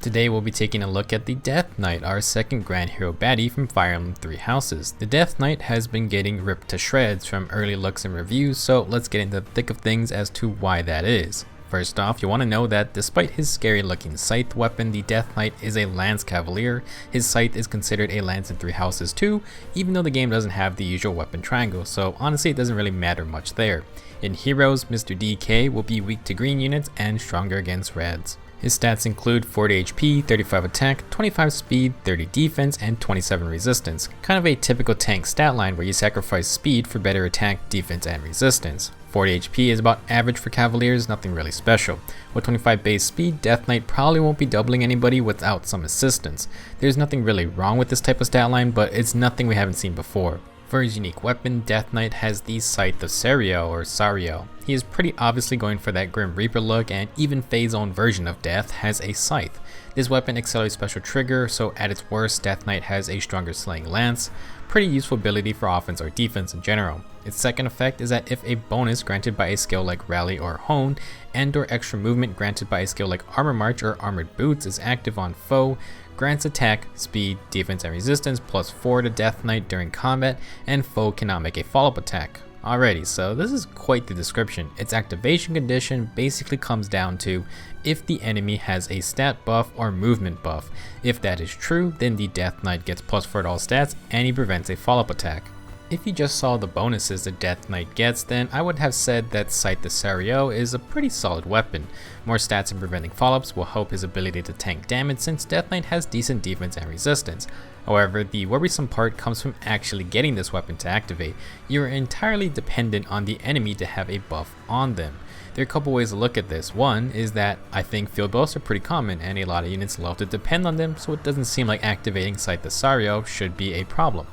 Today we'll be taking a look at the Death Knight, our second Grand Hero baddie from Fire Emblem Three Houses. The Death Knight has been getting ripped to shreds from early looks and reviews, so let's get into the thick of things as to why that is. First off, you want to know that despite his scary looking scythe weapon, the Death Knight is a Lance Cavalier. His scythe is considered a lance in Three Houses too, even though the game doesn't have the usual weapon triangle, so honestly it doesn't really matter much there. In Heroes, Mr. DK will be weak to green units and stronger against reds. His stats include 40 HP, 35 attack, 25 speed, 30 defense, and 27 resistance. Kind of a typical tank stat line where you sacrifice speed for better attack, defense, and resistance. 40 HP is about average for Cavaliers, nothing really special. With 25 base speed, Death Knight probably won't be doubling anybody without some assistance. There's nothing really wrong with this type of stat line, but it's nothing we haven't seen before. For his unique weapon, Death Knight has the Scythe of Sariel or Sariel. He is pretty obviously going for that Grim Reaper look, and even Faye's own version of Death has a scythe. This weapon accelerates special trigger, so at its worst, Death Knight has a stronger slaying lance. Pretty useful ability for offense or defense in general. Its second effect is that if a bonus granted by a skill like Rally or Hone, and or extra movement granted by a skill like Armor March or Armored Boots is active on foe, grants attack, speed, defense, and resistance +4 to Death Knight during combat, and foe cannot make a follow-up attack. Alrighty, so this is quite the description. Its activation condition basically comes down to if the enemy has a stat buff or movement buff. If that is true, then the Death Knight gets +4 to all stats and he prevents a follow-up attack. If you just saw the bonuses the Death Knight gets, then I would have said that Scythe of Sariel is a pretty solid weapon. More stats and preventing follow-ups will help his ability to tank damage since Death Knight has decent defense and resistance. However, the worrisome part comes from actually getting this weapon to activate. You are entirely dependent on the enemy to have a buff on them. There are a couple ways to look at this. One is that I think field buffs are pretty common and a lot of units love to depend on them, so it doesn't seem like activating Scythe of Sariel should be a problem.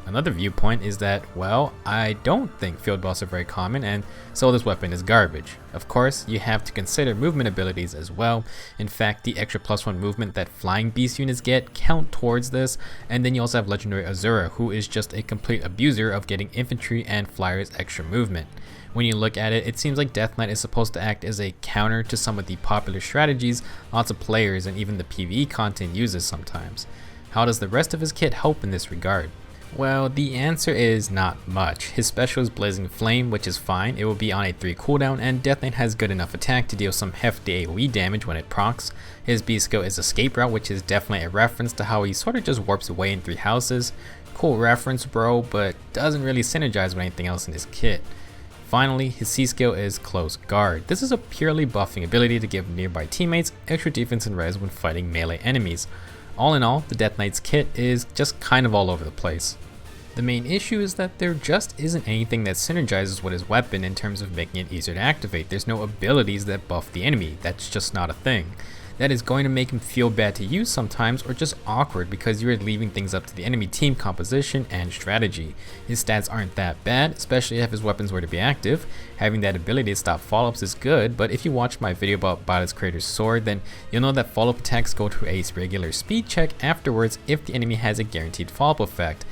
Another viewpoint is that, well, I don't think field buffs are very common, and so this weapon is garbage. Of course, you have to consider movement abilities as well. In fact, the extra +1 movement that flying beast units get count towards this, and then you also have legendary Azura, who is just a complete abuser of getting infantry and flyers extra movement. When you look at it, it seems like Death Knight is supposed to act as a counter to some of the popular strategies lots of players and even the PvE content uses sometimes. How does the rest of his kit help in this regard? Well, the answer is not much. His special is Blazing Flame, which is fine. It will be on a 3 cooldown, and Death Knight has good enough attack to deal some hefty AoE damage when it procs. His B skill is Escape Route, which is definitely a reference to how he sort of just warps away in Three Houses. Cool reference, bro, but doesn't really synergize with anything else in his kit. Finally, his C skill is Close Guard. This is a purely buffing ability to give nearby teammates extra defense and res when fighting melee enemies. All in all, the Death Knight's kit is just kind of all over the place. The main issue is that there just isn't anything that synergizes with his weapon in terms of making it easier to activate. There's no abilities that buff the enemy, that's just not a thing. That is going to make him feel bad to use sometimes, or just awkward because you are leaving things up to the enemy team composition and strategy. His stats aren't that bad, especially if his weapons were to be active. Having that ability to stop follow-ups is good, but if you watched my video about Bada's Creator's Sword, then you'll know that follow-up attacks go to a regular speed check afterwards if the enemy has a guaranteed follow-up effect.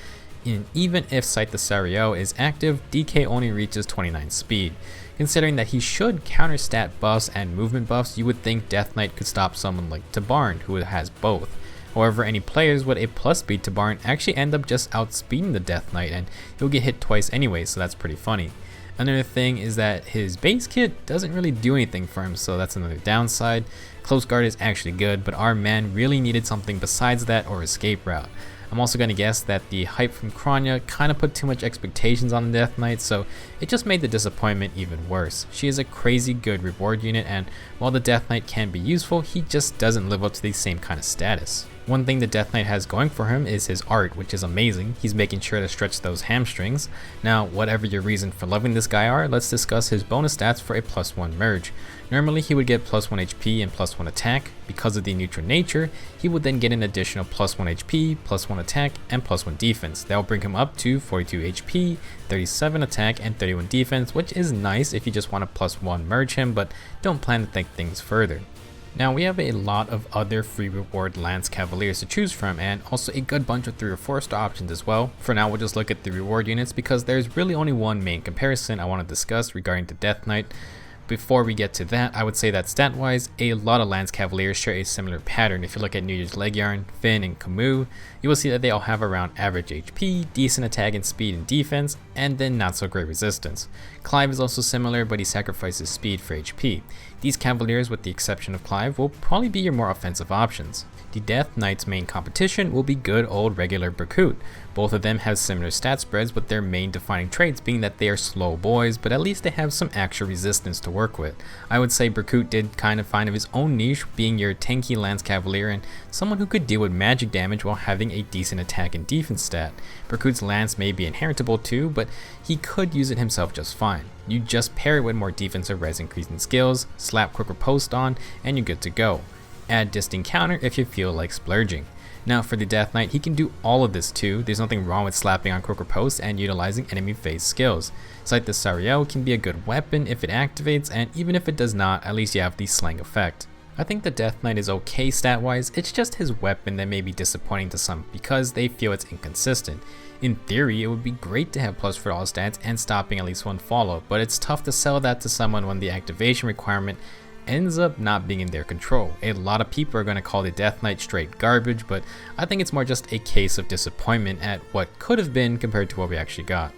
And even if Scythe of Sariel is active, DK only reaches 29 speed. Considering that he should counter stat buffs and movement buffs, you would think Death Knight could stop someone like Tabarn, who has both. However, any players with a plus speed Tabarn actually end up just outspeeding the Death Knight, and he'll get hit twice anyway, so that's pretty funny. Another thing is that his base kit doesn't really do anything for him, so that's another downside. Close Guard is actually good, but our man really needed something besides that or Escape Route. I'm also going to guess that the hype from Kronya kind of put too much expectations on the Death Knight, so it just made the disappointment even worse. She is a crazy good reward unit, and while the Death Knight can be useful, he just doesn't live up to the same kind of status. One thing the Death Knight has going for him is his art, which is amazing. He's making sure to stretch those hamstrings. Now, whatever your reason for loving this guy are, let's discuss his bonus stats for a +1 merge. Normally he would get +1 HP and +1 attack. Because of the neutral nature, he would then get an additional +1 HP, +1 attack, and +1 defense. That will bring him up to 42 HP, 37 attack, and 31 defense, which is nice if you just want to +1 merge him, but don't plan to think things further. Now we have a lot of other free reward Lance Cavaliers to choose from, and also a good bunch of 3 or 4 star options as well. For now we'll just look at the reward units because there's really only one main comparison I want to discuss regarding the Death Knight. Before we get to that, I would say that stat-wise, a lot of Lance Cavaliers share a similar pattern. If you look at New Year's Legyarn, Finn, and Camus, you will see that they all have around average HP, decent attack and speed and defense, and then not so great resistance. Clive is also similar, but he sacrifices speed for HP. These Cavaliers, with the exception of Clive, will probably be your more offensive options. The Death Knight's main competition will be good old regular Berkut. Both of them have similar stat spreads, with their main defining traits being that they are slow boys, but at least they have some actual resistance to work with. I would say Berkut did kind of find his own niche, being your tanky Lance Cavalier and someone who could deal with magic damage while having a decent attack and defense stat. Berkut's Lance may be inheritable too, but he could use it himself just fine. You just pair it with more defense or res increasing skills, slap quick riposte on, and you're good to go. Add distant counter if you feel like splurging. Now for the Death Knight, he can do all of this too. There's nothing wrong with slapping on quick riposte and utilizing enemy phase skills. Scythe of Sariel can be a good weapon if it activates, and even if it does not, at least you have the slang effect. I think the Death Knight is okay stat wise, it's just his weapon that may be disappointing to some because they feel it's inconsistent. In theory, it would be great to have plus for all stats and stopping at least one follow, but it's tough to sell that to someone when the activation requirement ends up not being in their control. A lot of people are going to call the Death Knight straight garbage, but I think it's more just a case of disappointment at what could have been compared to what we actually got.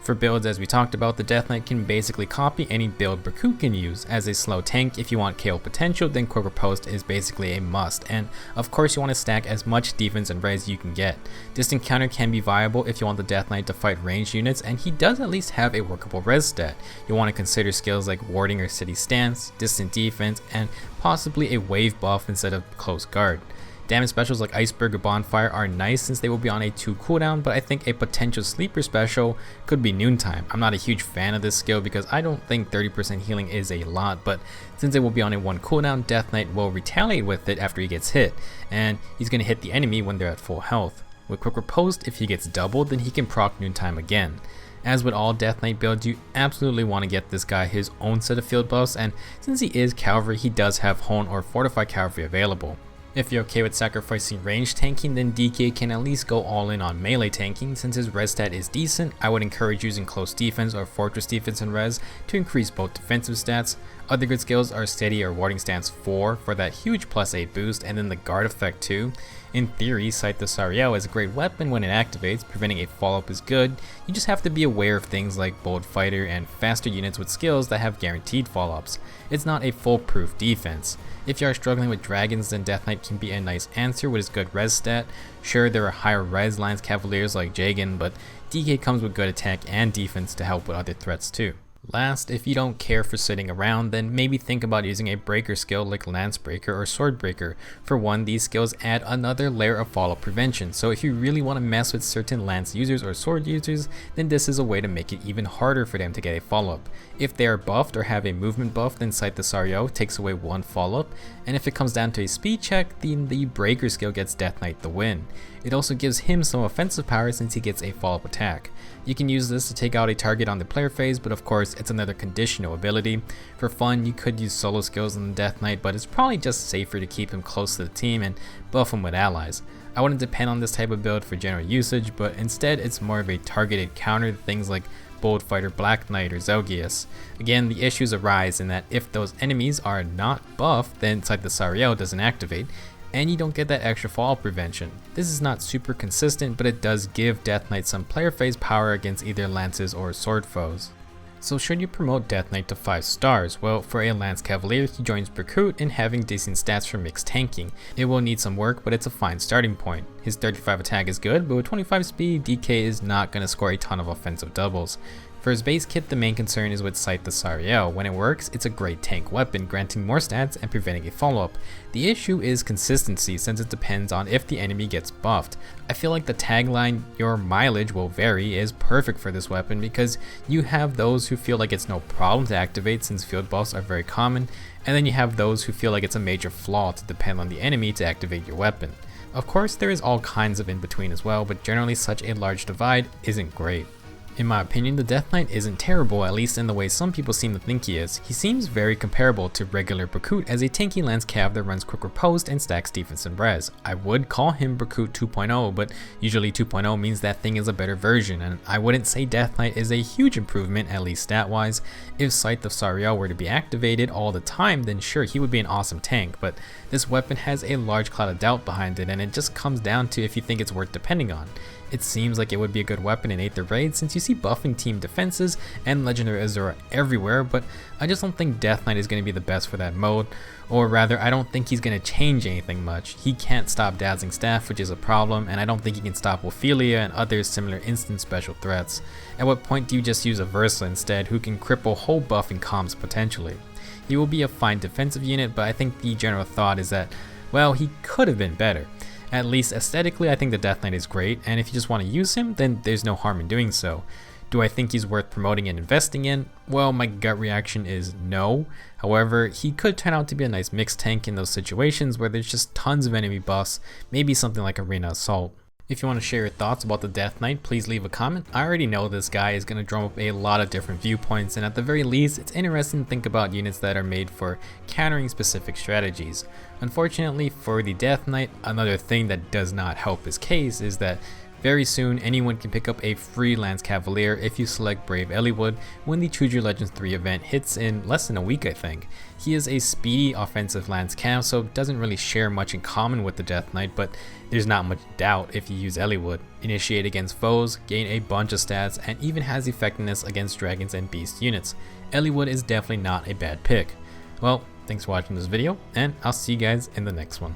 For builds, as we talked about, the Death Knight can basically copy any build Berkut can use. As a slow tank, if you want KO potential, then quick riposte is basically a must, and of course you want to stack as much defense and res you can get. Distant counter can be viable if you want the Death Knight to fight ranged units, and he does at least have a workable res stat. You want to consider skills like warding or city stance, distant defense, and possibly a wave buff instead of close guard. Damage specials like Iceberg or Bonfire are nice since they will be on a 2 cooldown, but I think a potential sleeper special could be Noontime. I'm not a huge fan of this skill because I don't think 30% healing is a lot, but since it will be on a 1 cooldown, Death Knight will retaliate with it after he gets hit, and he's going to hit the enemy when they're at full health. With Quick Riposte, if he gets doubled, then he can proc Noontime again. As with all Death Knight builds, you absolutely want to get this guy his own set of field buffs, and since he is cavalry, he does have Hone or Fortified Cavalry available. If you're okay with sacrificing range tanking, then DK can at least go all in on melee tanking. Since his res stat is decent, I would encourage using close defense or fortress defense and res to increase both defensive stats. Other good skills are steady or warding stance 4 for that huge +8 boost, and then the guard effect too. In theory, Scythe of Sariel is a great weapon when it activates. Preventing a follow-up is good. You just have to be aware of things like bold fighter and faster units with skills that have guaranteed follow-ups. It's not a foolproof defense. If you are struggling with dragons, then Death Knight can be a nice answer with his good res stat. Sure, there are higher res Lance Cavaliers like Jagan, but DK comes with good attack and defense to help with other threats too. Last, if you don't care for sitting around, then maybe think about using a breaker skill like Lance Breaker or Sword Breaker. For one, these skills add another layer of follow prevention, so if you really want to mess with certain Lance users or Sword users, then this is a way to make it even harder for them to get a follow-up. If they are buffed or have a movement buff, then Scythe of Sariel takes away one follow-up, and if it comes down to a speed check, then the breaker skill gets Death Knight the win. It also gives him some offensive power since he gets a follow-up attack. You can use this to take out a target on the player phase, but of course it's another conditional ability. For fun, you could use solo skills on the Death Knight, but it's probably just safer to keep him close to the team and buff him with allies. I wouldn't depend on this type of build for general usage, but instead it's more of a targeted counter to things like Bold Fighter Black Knight or Zelgius. Again, the issues arise in that if those enemies are not buffed, then Scythe of Sariel doesn't activate, and you don't get that extra fall prevention. This is not super consistent, but it does give Death Knight some player phase power against either lances or sword foes. So should you promote Death Knight to 5 stars? Well, for a Lance Cavalier, he joins Berkut in having decent stats for mixed tanking. It will need some work, but it's a fine starting point. His 35 attack is good, but with 25 speed, DK is not going to score a ton of offensive doubles. For his base kit, the main concern is with Scythe of Sariel. When it works, it's a great tank weapon, granting more stats and preventing a follow-up. The issue is consistency, since it depends on if the enemy gets buffed. I feel like the tagline, "your mileage will vary," is perfect for this weapon because you have those who feel like it's no problem to activate since field buffs are very common, and then you have those who feel like it's a major flaw to depend on the enemy to activate your weapon. Of course, there is all kinds of in between as well, but generally such a large divide isn't great. In my opinion, the Death Knight isn't terrible, at least in the way some people seem to think he is. He seems very comparable to regular Berkut as a tanky lance cav that runs quick riposte and stacks defense and res. I would call him Berkut 2.0, but usually 2.0 means that thing is a better version, and I wouldn't say Death Knight is a huge improvement, at least stat wise. If Scythe of Sariel were to be activated all the time, then sure, he would be an awesome tank, but this weapon has a large cloud of doubt behind it, and it just comes down to if you think it's worth depending on. It seems like it would be a good weapon in 8th raid since you see buffing team defenses and legendary Azura everywhere, but I just don't think Death Knight is going to be the best for that mode, or rather I don't think he's going to change anything much. He can't stop Dazzling Staff, which is a problem, and I don't think he can stop Ophelia and other similar instant special threats. At what point do you just use a Versa instead, who can cripple whole buffing comps potentially? He will be a fine defensive unit, but I think the general thought is that, well, he could have been better. At least aesthetically, I think the Death Knight is great, and if you just want to use him, then there's no harm in doing so. Do I think he's worth promoting and investing in? Well, my gut reaction is no. However, he could turn out to be a nice mixed tank in those situations where there's just tons of enemy buffs, maybe something like Arena Assault. If you want to share your thoughts about the Death Knight, please leave a comment. I already know this guy is going to drum up a lot of different viewpoints, and at the very least, it's interesting to think about units that are made for countering specific strategies. Unfortunately for the Death Knight, another thing that does not help his case is that very soon anyone can pick up a free Lance Cavalier if you select Brave Eliwood when the Choose Your Legends 3 event hits in less than a week, I think. He is a speedy offensive Lance Cav, so doesn't really share much in common with the Death Knight, but there's not much doubt if you use Eliwood. Initiate against foes, gain a bunch of stats, and even has effectiveness against dragons and beast units. Eliwood is definitely not a bad pick. Well, thanks for watching this video, and I'll see you guys in the next one.